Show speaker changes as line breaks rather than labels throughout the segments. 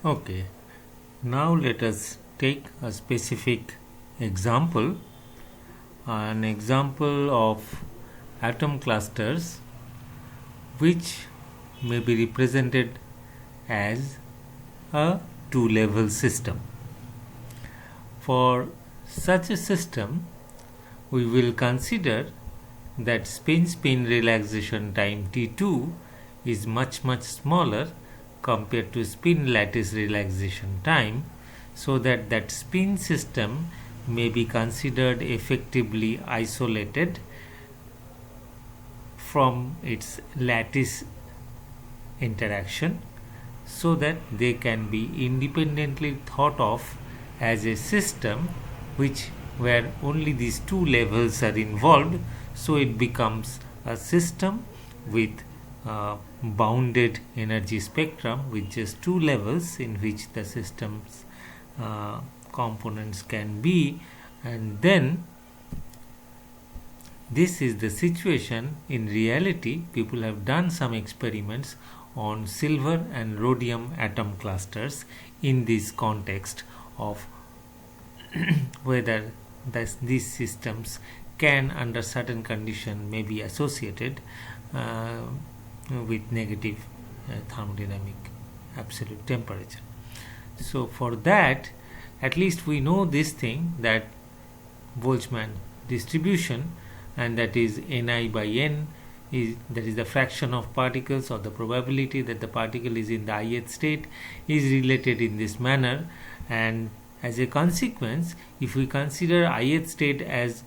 Okay, now let us take a specific example, an example of atom clusters which may be represented as a two-level system. For such a system, we will consider that spin-spin relaxation time T2 is much smaller compared to spin lattice relaxation time, so that spin system may be considered effectively isolated from its lattice interaction, so that they can be independently thought of as a system where only these two levels are involved. So it becomes a system with bounded energy spectrum with just two levels in which the system's components can be. And then this is the situation. In reality, people have done some experiments on silver and rhodium atom clusters in this context of whether these systems can, under certain condition, may be associated with negative thermodynamic absolute temperature. So for that, at least we know this thing, that Boltzmann distribution, and that is Ni by N, that is the fraction of particles, or the probability that the particle is in the ith state, is related in this manner. And as a consequence, if we consider ith state as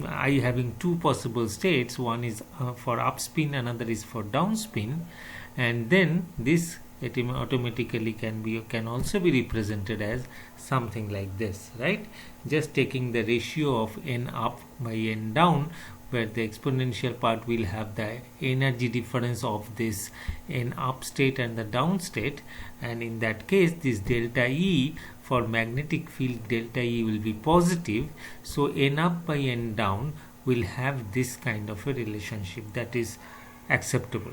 I having two possible states, one is for upspin, another is for downspin, and then this automatically can also be represented as something like this, right? Just taking the ratio of n up by n down, where the exponential part will have the energy difference of this n up state and the down state, and in that case this delta E for magnetic field, delta E will be positive. So n up by n down will have this kind of a relationship that is acceptable.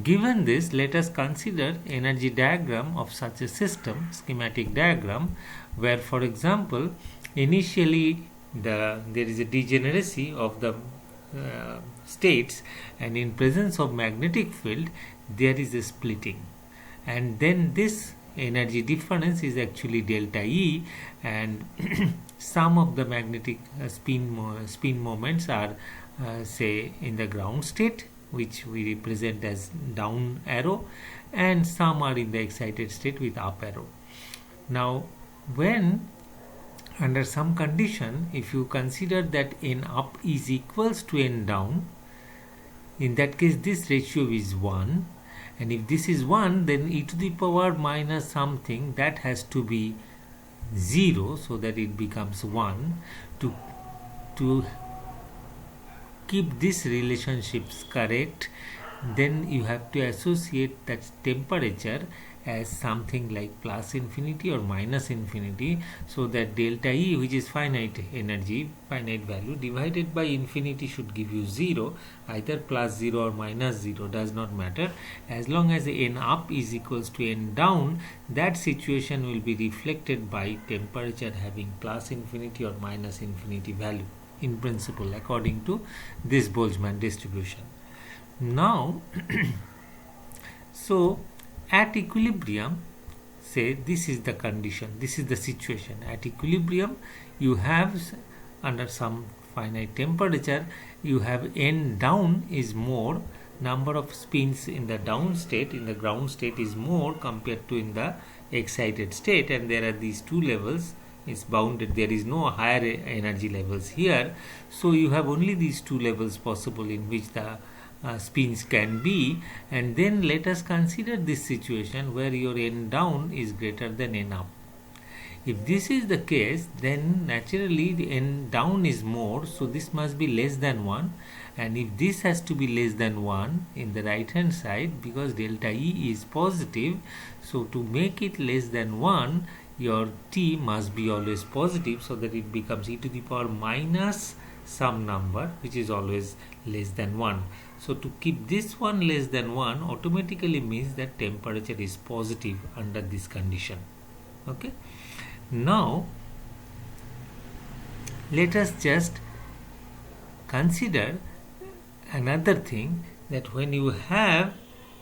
Given this, let us consider energy diagram of such a system, schematic diagram, where, for example, initially there is a degeneracy of the states, and in presence of magnetic field there is a splitting, and then this energy difference is actually delta E, and some of the magnetic spin moments are say in the ground state, which we represent as down arrow, and some are in the excited state with up arrow. Now when under some condition, if you consider that n up is equals to n down, in that case this ratio is 1, and if this is 1, then e to the power minus something, that has to be 0, so that it becomes 1. To keep these relationships correct, then you have to associate that temperature as something like plus infinity or minus infinity, so that delta E, which is finite energy, finite value, divided by infinity should give you 0. Either plus 0 or minus 0 does not matter. As long as n up is equals to n down, that situation will be reflected by temperature having plus infinity or minus infinity value in principle, according to this Boltzmann distribution. Now so at equilibrium, say this is the condition, this is the situation. At equilibrium, you have, under some finite temperature, you have n down is more, number of spins in the down state, in the ground state, is more compared to in the excited state, and there are these two levels, is bounded, there is no higher energy levels here. So you have only these two levels possible in which the spins can be. And then let us consider this situation where your n down is greater than n up. If this is the case, then naturally the n down is more, so this must be less than 1, and if this has to be less than 1 in the right hand side, because delta E is positive, so to make it less than 1, your T must be always positive, so that it becomes e to the power minus some number which is always less than 1. So to keep this one less than 1 automatically means that temperature is positive under this condition. Okay. Now let us just consider another thing, that when you have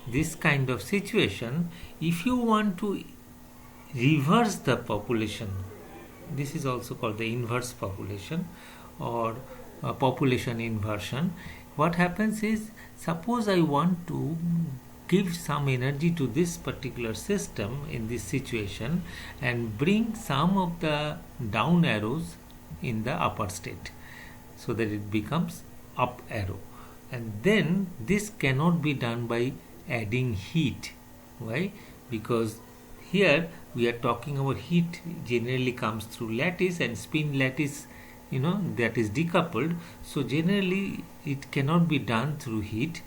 this kind of situation, if you want to reverse the population, this is also called the inverse population or population inversion. What happens is, suppose I want to give some energy to this particular system in this situation and bring some of the down arrows in the upper state so that it becomes up arrow, and then this cannot be done by adding heat. Why? Because here we are talking about heat generally comes through lattice, and spin lattice, that is decoupled, so generally it cannot be done through heat.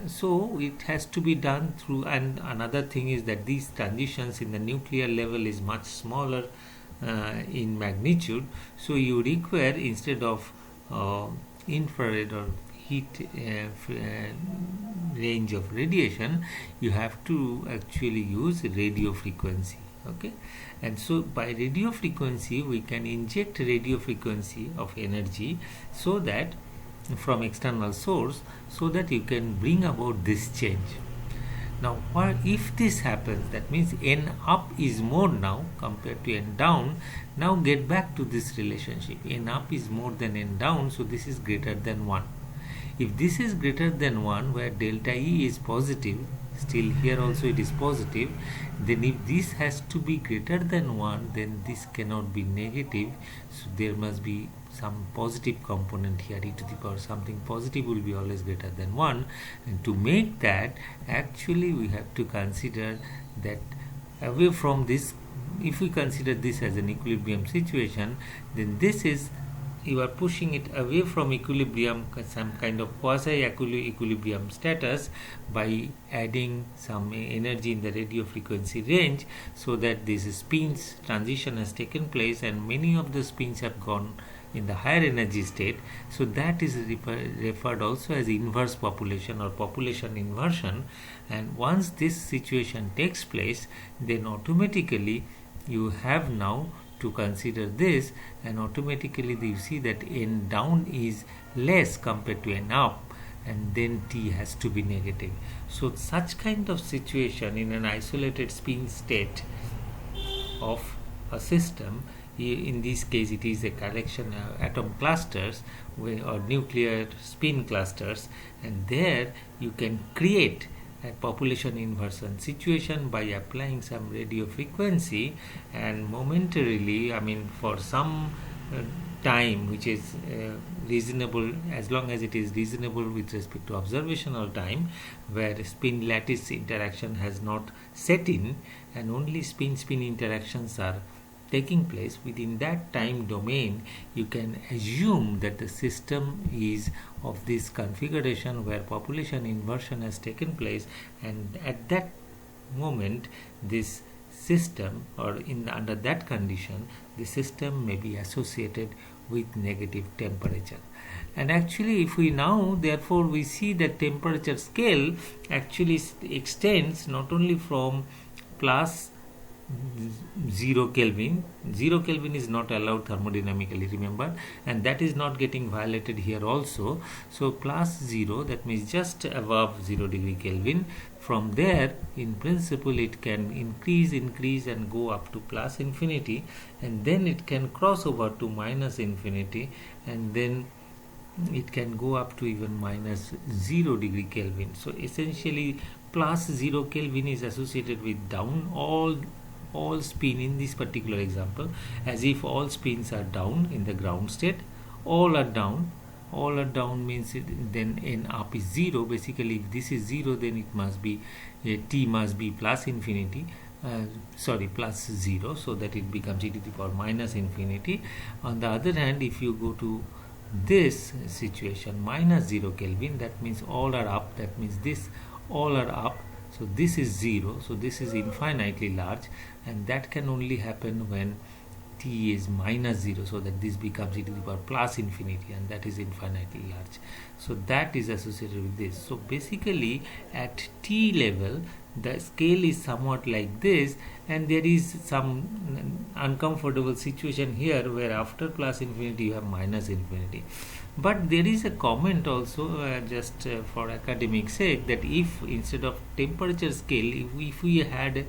So it has to be done through, and another thing is that these transitions in the nuclear level is much smaller in magnitude, so you require, instead of infrared or heat range of radiation, you have to actually use radio frequency. Okay, and so by radio frequency we can inject radio frequency of energy so that from external source, so that you can bring about this change. Now if this happens, that means n up is more now compared to n down. Now get back to this relationship, n up is more than n down, so this is greater than 1. If this is greater than 1, where delta E is positive, still here also it is positive, then if this has to be greater than 1, then this cannot be negative, so there must be some positive component here. E to the power something positive will be always greater than 1, and to make that, actually we have to consider that away from this, if we consider this as an equilibrium situation, then this is, you are pushing it away from equilibrium, some kind of quasi-equilibrium status, by adding some energy in the radio frequency range, so that this spins transition has taken place and many of the spins have gone in the higher energy state. So that is referred also as inverse population or population inversion. And once this situation takes place, then automatically you have now to consider this, and automatically you see that n down is less compared to n up, and then T has to be negative. So such kind of situation in an isolated spin state of a system, in this case it is a collection of atom clusters or nuclear spin clusters, and there you can create a population inversion situation by applying some radio frequency, and momentarily, for some time which is reasonable, as long as it is reasonable with respect to observational time, where spin lattice interaction has not set in and only spin-spin interactions are taking place, within that time domain you can assume that the system is of this configuration where population inversion has taken place, and at that moment this system, or under that condition, the system may be associated with negative temperature. And actually, if we now, therefore we see that temperature scale actually extends not only from plus 0 Kelvin. 0 Kelvin is not allowed thermodynamically, remember, and that is not getting violated here also. So plus 0, that means just above 0 degree Kelvin. From there, in principle, it can increase and go up to plus infinity, and then it can cross over to minus infinity, and then it can go up to even minus 0 degree Kelvin. So essentially plus 0 Kelvin is associated with down, all spin in this particular example, as if all spins are down in the ground state, all are down means then n up is 0. Basically, if this is 0, then it must be T must be plus infinity, plus 0, so that it becomes e to the power minus infinity. On the other hand, if you go to this situation, minus 0 Kelvin, that means all are up, that means this all are up, so this is 0, so this is infinitely large, and that can only happen when t is minus 0, so that this becomes e to the power plus infinity, and that is infinitely large. So that is associated with this. So basically at t level the scale is somewhat like this, and there is some uncomfortable situation here where after plus infinity you have minus infinity. But there is a comment also, just for academic sake, that if instead of temperature scale, if we had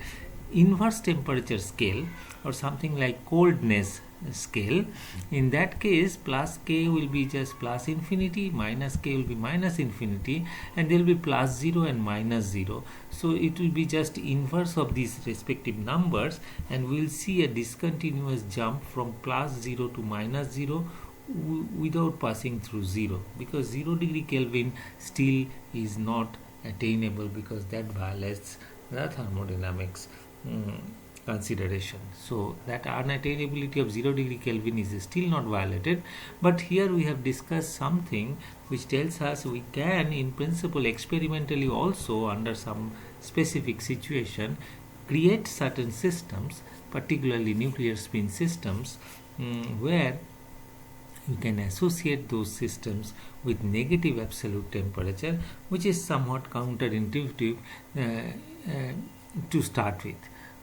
inverse temperature scale or something like coldness scale, in that case plus k will be just plus infinity, minus k will be minus infinity, and there will be plus 0 and minus 0. So it will be just inverse of these respective numbers, and we will see a discontinuous jump from plus 0 to minus 0 without passing through 0, because 0 degree Kelvin still is not attainable, because that violates the thermodynamics consideration. So that unattainability of 0 degree Kelvin is still not violated. But here we have discussed something which tells us we can in principle experimentally also under some specific situation create certain systems, particularly nuclear spin systems, where you can associate those systems with negative absolute temperature, which is somewhat counterintuitive to start with.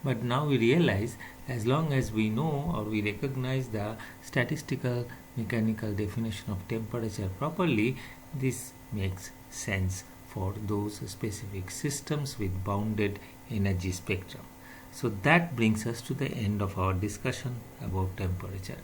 But now we realize, as long as we know or we recognize the statistical mechanical definition of temperature properly, this makes sense for those specific systems with bounded energy spectrum. So that brings us to the end of our discussion about temperature.